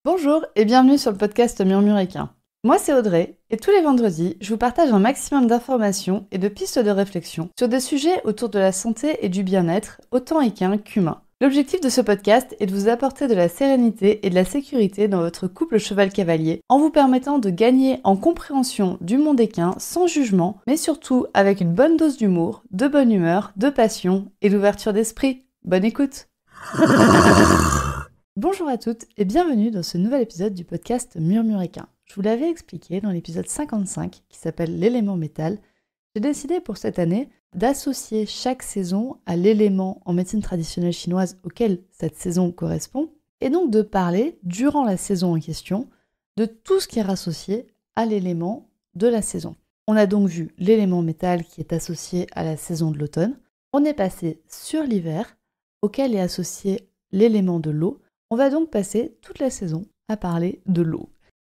Bonjour et bienvenue sur le podcast Murmuréquin. Moi c'est Audrey et tous les vendredis, je vous partage un maximum d'informations et de pistes de réflexion sur des sujets autour de la santé et du bien-être, autant équin qu'humain. L'objectif de ce podcast est de vous apporter de la sérénité et de la sécurité dans votre couple cheval-cavalier en vous permettant de gagner en compréhension du monde équin sans jugement, mais surtout avec une bonne dose d'humour, de bonne humeur, de passion et d'ouverture d'esprit. Bonne écoute! Bonjour à toutes et bienvenue dans ce nouvel épisode du podcast Murmuréquin. Je vous l'avais expliqué dans l'épisode 55 qui s'appelle l'élément métal. J'ai décidé pour cette année d'associer chaque saison à l'élément en médecine traditionnelle chinoise auquel cette saison correspond et donc de parler durant la saison en question de tout ce qui est rassocié à l'élément de la saison. On a donc vu l'élément métal qui est associé à la saison de l'automne. On est passé sur l'hiver auquel est associé l'élément de l'eau. On va donc passer toute la saison à parler de l'eau.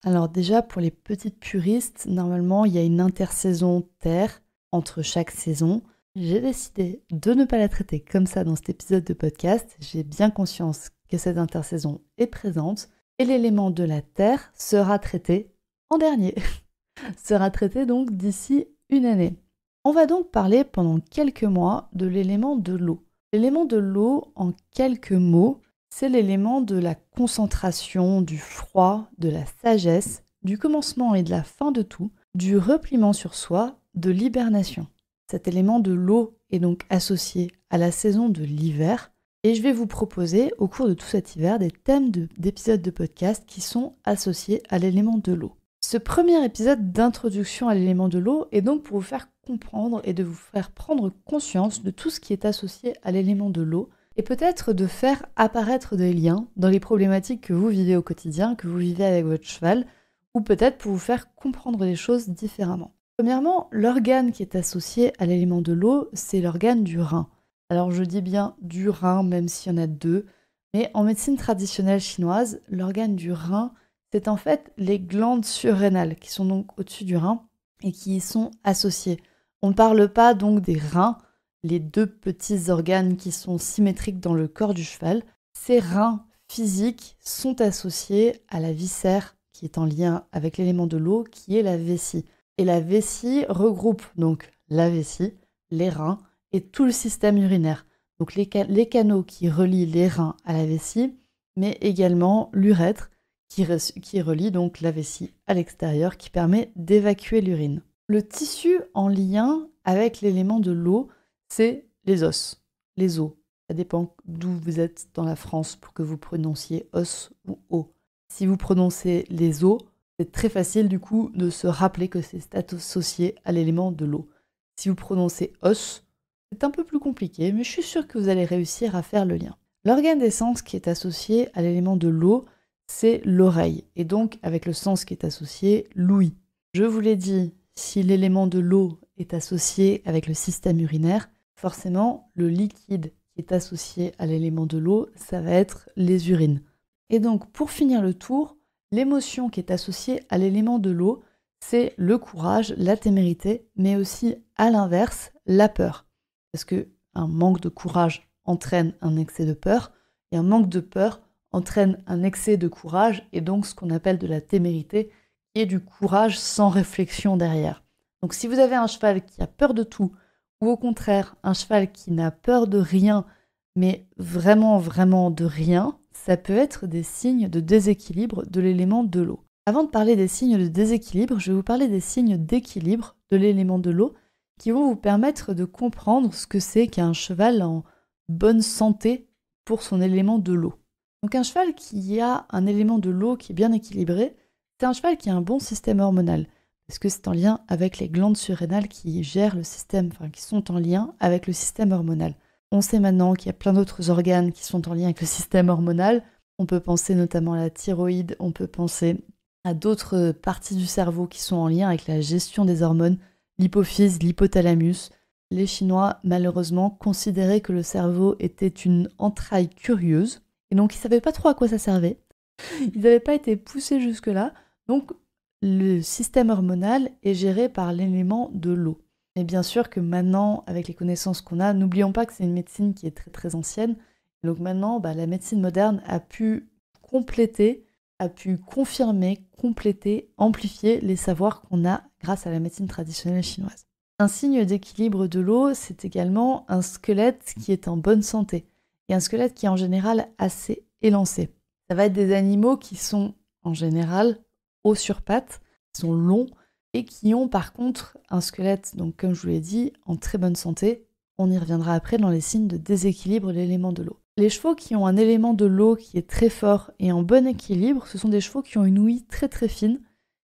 Alors déjà, pour les petites puristes, normalement, il y a une intersaison terre entre chaque saison. J'ai décidé de ne pas la traiter comme ça dans cet épisode de podcast. J'ai bien conscience que cette intersaison est présente et l'élément de la terre sera traité en dernier. Sera traité donc d'ici une année. On va donc parler pendant quelques mois de l'élément de l'eau. L'élément de l'eau, en quelques mots, c'est l'élément de la concentration, du froid, de la sagesse, du commencement et de la fin de tout, du repliement sur soi, de l'hibernation. Cet élément de l'eau est donc associé à la saison de l'hiver et je vais vous proposer au cours de tout cet hiver des thèmes d'épisodes de podcast qui sont associés à l'élément de l'eau. Ce premier épisode d'introduction à l'élément de l'eau est donc pour vous faire comprendre et de vous faire prendre conscience de tout ce qui est associé à l'élément de l'eau et peut-être de faire apparaître des liens dans les problématiques que vous vivez au quotidien, que vous vivez avec votre cheval, ou peut-être pour vous faire comprendre les choses différemment. Premièrement, l'organe qui est associé à l'élément de l'eau, c'est l'organe du rein. Alors je dis bien du rein, même s'il y en a deux, mais en médecine traditionnelle chinoise, l'organe du rein, c'est en fait les glandes surrénales qui sont donc au-dessus du rein et qui y sont associées. On ne parle pas donc des reins, les deux petits organes qui sont symétriques dans le corps du cheval. Ces reins physiques sont associés à la viscère qui est en lien avec l'élément de l'eau, qui est la vessie. Et la vessie regroupe donc la vessie, les reins et tout le système urinaire. Donc les canaux qui relient les reins à la vessie, mais également l'urètre qui relie donc la vessie à l'extérieur, qui permet d'évacuer l'urine. Le tissu en lien avec l'élément de l'eau, c'est les os, les os. Ça dépend d'où vous êtes dans la France pour que vous prononciez os ou os. Si vous prononcez les os, c'est très facile du coup de se rappeler que c'est associé à l'élément de l'eau. Si vous prononcez os, c'est un peu plus compliqué, mais je suis sûre que vous allez réussir à faire le lien. L'organe des sens qui est associé à l'élément de l'eau, c'est l'oreille, et donc avec le sens qui est associé, l'ouïe. Je vous l'ai dit, si l'élément de l'eau est associé avec le système urinaire, forcément, le liquide qui est associé à l'élément de l'eau, ça va être les urines. Et donc, pour finir le tour, l'émotion qui est associée à l'élément de l'eau, c'est le courage, la témérité, mais aussi, à l'inverse, la peur. Parce qu'un manque de courage entraîne un excès de peur, et un manque de peur entraîne un excès de courage, et donc ce qu'on appelle de la témérité, qui est du courage sans réflexion derrière. Donc si vous avez un cheval qui a peur de tout, ou au contraire, un cheval qui n'a peur de rien, mais vraiment, vraiment de rien, ça peut être des signes de déséquilibre de l'élément de l'eau. Avant de parler des signes de déséquilibre, je vais vous parler des signes d'équilibre de l'élément de l'eau qui vont vous permettre de comprendre ce que c'est qu'un cheval en bonne santé pour son élément de l'eau. Donc un cheval qui a un élément de l'eau qui est bien équilibré, c'est un cheval qui a un bon système hormonal. Parce que c'est en lien avec les glandes surrénales qui gèrent le système, qui sont en lien avec le système hormonal. On sait maintenant qu'il y a plein d'autres organes qui sont en lien avec le système hormonal. On peut penser notamment à la thyroïde, on peut penser à d'autres parties du cerveau qui sont en lien avec la gestion des hormones, l'hypophyse, l'hypothalamus. Les Chinois, malheureusement, considéraient que le cerveau était une entraille curieuse, et donc ils ne savaient pas trop à quoi ça servait. Ils n'avaient pas été poussés jusque-là, donc le système hormonal est géré par l'élément de l'eau. Mais bien sûr que maintenant, avec les connaissances qu'on a, n'oublions pas que c'est une médecine qui est très très ancienne. Donc maintenant, la médecine moderne a pu compléter, a pu confirmer, compléter, amplifier les savoirs qu'on a grâce à la médecine traditionnelle chinoise. Un signe d'équilibre de l'eau, c'est également un squelette qui est en bonne santé et un squelette qui est en général assez élancé. Ça va être des animaux qui sont en général hauts sur pattes, qui sont longs et qui ont par contre un squelette, donc comme je vous l'ai dit, en très bonne santé. On y reviendra après dans les signes de déséquilibre de l'élément de l'eau. Les chevaux qui ont un élément de l'eau qui est très fort et en bon équilibre, ce sont des chevaux qui ont une ouïe très très fine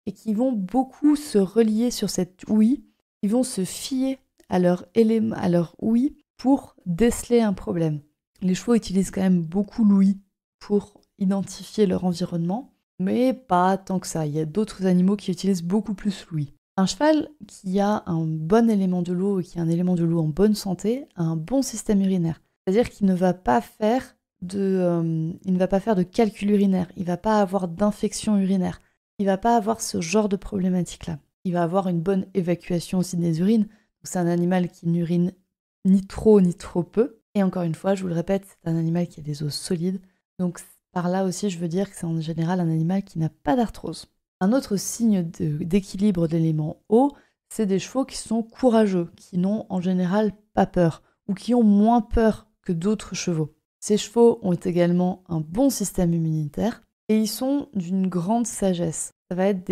et qui vont beaucoup se relier sur cette ouïe, qui vont se fier à leur ouïe pour déceler un problème. Les chevaux utilisent quand même beaucoup l'ouïe pour identifier leur environnement, mais pas tant que ça. Il y a d'autres animaux qui utilisent beaucoup plus l'ouïe. Un cheval qui a un bon élément de l'eau et qui a un élément de l'eau en bonne santé a un bon système urinaire. C'est-à-dire qu'il ne va pas faire de calcul urinaire, il ne va pas avoir d'infection urinaire, il ne va pas avoir ce genre de problématique-là. Il va avoir une bonne évacuation aussi des urines. C'est un animal qui n'urine ni trop peu. Et encore une fois, je vous le répète, c'est un animal qui a des os solides. Donc par là aussi, je veux dire que c'est en général un animal qui n'a pas d'arthrose. Un autre signe d'équilibre de l'élément eau, c'est des chevaux qui sont courageux, qui n'ont en général pas peur, ou qui ont moins peur que d'autres chevaux. Ces chevaux ont également un bon système immunitaire, et ils sont d'une grande sagesse. Ça va être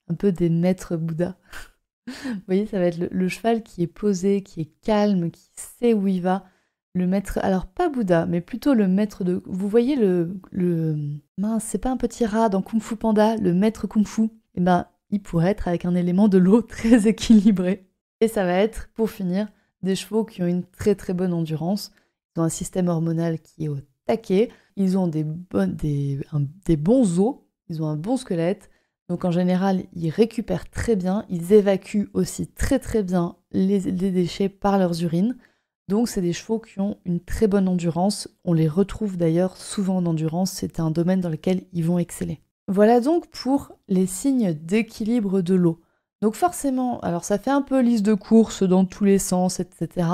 un peu des maîtres Bouddha. Vous voyez, ça va être le cheval qui est posé, qui est calme, qui sait où il va. Le maître, alors pas Bouddha, mais plutôt le maître de... Vous voyez mince, c'est pas un petit rat dans Kung Fu Panda, le maître Kung Fu. Eh ben, il pourrait être avec un élément de l'eau très équilibré. Et ça va être, pour finir, des chevaux qui ont une très très bonne endurance. Ils ont un système hormonal qui est au taquet. Ils ont des bons os. Ils ont un bon squelette. Donc en général, ils récupèrent très bien. Ils évacuent aussi très très bien les déchets par leurs urines. Donc c'est des chevaux qui ont une très bonne endurance. On les retrouve d'ailleurs souvent en endurance. C'est un domaine dans lequel ils vont exceller. Voilà donc pour les signes d'équilibre de l'eau. Donc forcément, alors ça fait un peu liste de courses dans tous les sens, etc.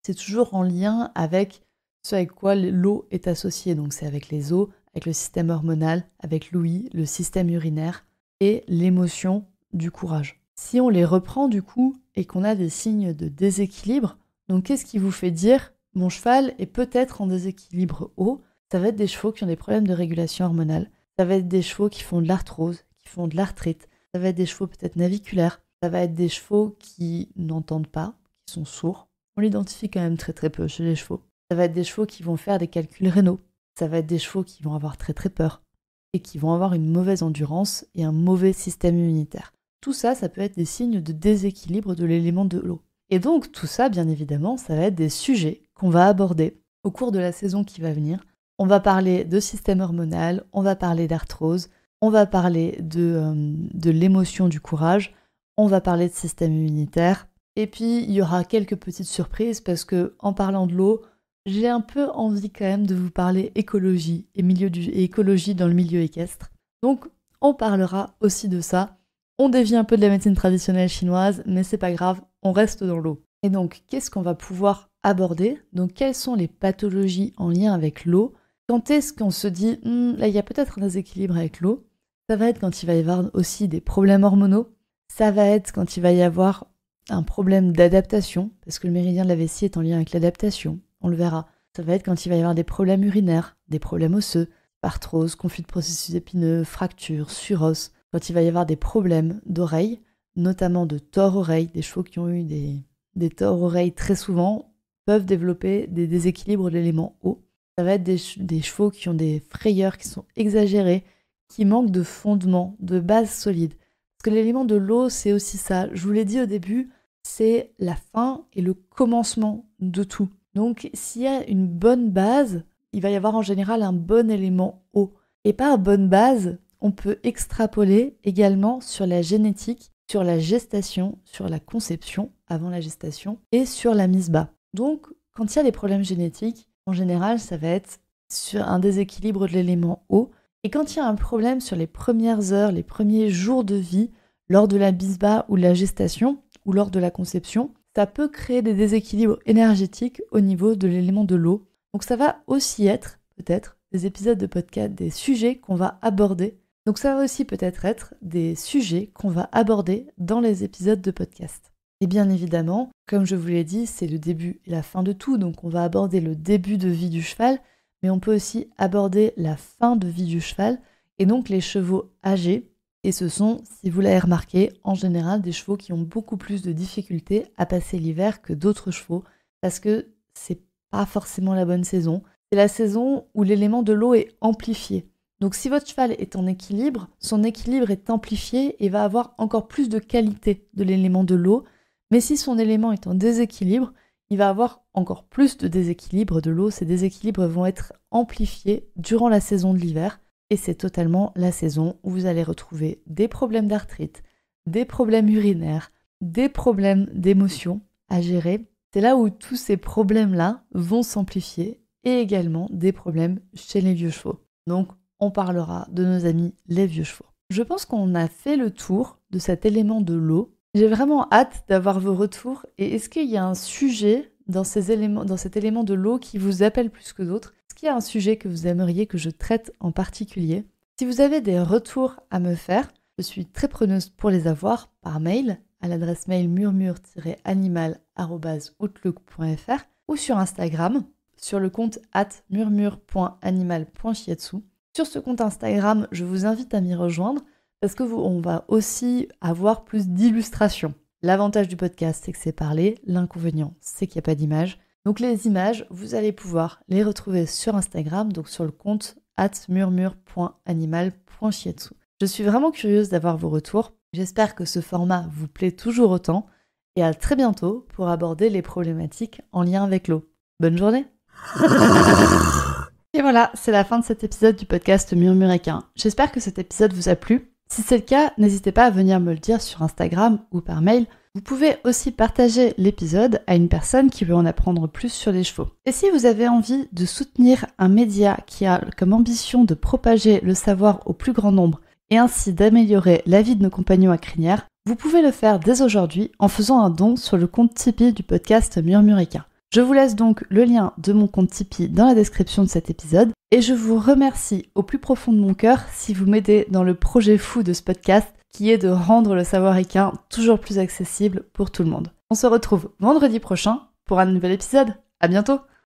C'est toujours en lien avec ce avec quoi l'eau est associée. Donc c'est avec les os, avec le système hormonal, avec l'ouïe, le système urinaire et l'émotion du courage. Si on les reprend du coup et qu'on a des signes de déséquilibre, donc qu'est-ce qui vous fait dire « mon cheval est peut-être en déséquilibre haut », ça va être des chevaux qui ont des problèmes de régulation hormonale, ça va être des chevaux qui font de l'arthrose, qui font de l'arthrite, ça va être des chevaux peut-être naviculaires, ça va être des chevaux qui n'entendent pas, qui sont sourds. On l'identifie quand même très très peu chez les chevaux. Ça va être des chevaux qui vont faire des calculs rénaux, ça va être des chevaux qui vont avoir très très peur et qui vont avoir une mauvaise endurance et un mauvais système immunitaire. Tout ça, ça peut être des signes de déséquilibre de l'élément de l'eau. Et donc tout ça, bien évidemment, ça va être des sujets qu'on va aborder au cours de la saison qui va venir. On va parler de système hormonal, on va parler d'arthrose, on va parler de l'émotion du courage, on va parler de système immunitaire. Et puis il y aura quelques petites surprises parce que en parlant de l'eau, j'ai un peu envie quand même de vous parler écologie et écologie dans le milieu équestre. Donc on parlera aussi de ça. On dévie un peu de la médecine traditionnelle chinoise, mais c'est pas grave, on reste dans l'eau. Et donc, qu'est-ce qu'on va pouvoir aborder ? Donc, quelles sont les pathologies en lien avec l'eau ? Quand est-ce qu'on se dit, là, il y a peut-être un déséquilibre avec l'eau ? Ça va être quand il va y avoir aussi des problèmes hormonaux. Ça va être quand il va y avoir un problème d'adaptation, parce que le méridien de la vessie est en lien avec l'adaptation, on le verra. Ça va être quand il va y avoir des problèmes urinaires, des problèmes osseux, arthrose, conflit de processus épineux, fractures, suros. Quand il va y avoir des problèmes d'oreilles, notamment de tort-oreille, des chevaux qui ont eu des tort-oreilles très souvent peuvent développer des déséquilibres de l'élément eau. Ça va être des chevaux qui ont des frayeurs qui sont exagérées, qui manquent de fondement, de base solide. Parce que l'élément de l'eau, c'est aussi ça. Je vous l'ai dit au début, c'est la fin et le commencement de tout. Donc s'il y a une bonne base, il va y avoir en général un bon élément eau. Et par bonne base, on peut extrapoler également sur la génétique, sur la gestation, sur la conception avant la gestation et sur la mise bas. Donc, quand il y a des problèmes génétiques, en général, ça va être sur un déséquilibre de l'élément eau. Et quand il y a un problème sur les premières heures, les premiers jours de vie, lors de la mise bas ou de la gestation ou lors de la conception, ça peut créer des déséquilibres énergétiques au niveau de l'élément de l'eau. Donc ça va aussi être, peut-être, des épisodes de podcast, des sujets qu'on va aborder. Donc ça va aussi peut-être être des sujets qu'on va aborder dans les épisodes de podcast. Et bien évidemment, comme je vous l'ai dit, c'est le début et la fin de tout, donc on va aborder le début de vie du cheval, mais on peut aussi aborder la fin de vie du cheval, et donc les chevaux âgés. Et ce sont, si vous l'avez remarqué, en général des chevaux qui ont beaucoup plus de difficultés à passer l'hiver que d'autres chevaux, parce que c'est pas forcément la bonne saison. C'est la saison où l'élément de l'eau est amplifié. Donc si votre cheval est en équilibre, son équilibre est amplifié et va avoir encore plus de qualité de l'élément de l'eau. Mais si son élément est en déséquilibre, il va avoir encore plus de déséquilibre de l'eau. Ces déséquilibres vont être amplifiés durant la saison de l'hiver. Et c'est totalement la saison où vous allez retrouver des problèmes d'arthrite, des problèmes urinaires, des problèmes d'émotion à gérer. C'est là où tous ces problèmes-là vont s'amplifier et également des problèmes chez les vieux chevaux. Donc, on parlera de nos amis les vieux chevaux. Je pense qu'on a fait le tour de cet élément de l'eau. J'ai vraiment hâte d'avoir vos retours. Et est-ce qu'il y a un sujet dans cet élément de l'eau qui vous appelle plus que d'autres ? Est-ce qu'il y a un sujet que vous aimeriez que je traite en particulier ? Si vous avez des retours à me faire, je suis très preneuse pour les avoir par mail à l'adresse mail murmure-animal@outlook.fr ou sur Instagram, sur le compte @murmure.animal.shiatsu. Sur ce compte Instagram, je vous invite à m'y rejoindre parce on va aussi avoir plus d'illustrations. L'avantage du podcast, c'est que c'est parlé. L'inconvénient, c'est qu'il n'y a pas d'image. Donc les images, vous allez pouvoir les retrouver sur Instagram, donc sur le compte @murmure.animal.shiatsu. Je suis vraiment curieuse d'avoir vos retours. J'espère que ce format vous plaît toujours autant et à très bientôt pour aborder les problématiques en lien avec l'eau. Bonne journée! Et voilà, c'est la fin de cet épisode du podcast Murmure Équin. J'espère que cet épisode vous a plu. Si c'est le cas, n'hésitez pas à venir me le dire sur Instagram ou par mail. Vous pouvez aussi partager l'épisode à une personne qui veut en apprendre plus sur les chevaux. Et si vous avez envie de soutenir un média qui a comme ambition de propager le savoir au plus grand nombre et ainsi d'améliorer la vie de nos compagnons à crinière, vous pouvez le faire dès aujourd'hui en faisant un don sur le compte Tipeee du podcast Murmure Équin. Je vous laisse donc le lien de mon compte Tipeee dans la description de cet épisode et je vous remercie au plus profond de mon cœur si vous m'aidez dans le projet fou de ce podcast qui est de rendre le savoir équin toujours plus accessible pour tout le monde. On se retrouve vendredi prochain pour un nouvel épisode. À bientôt!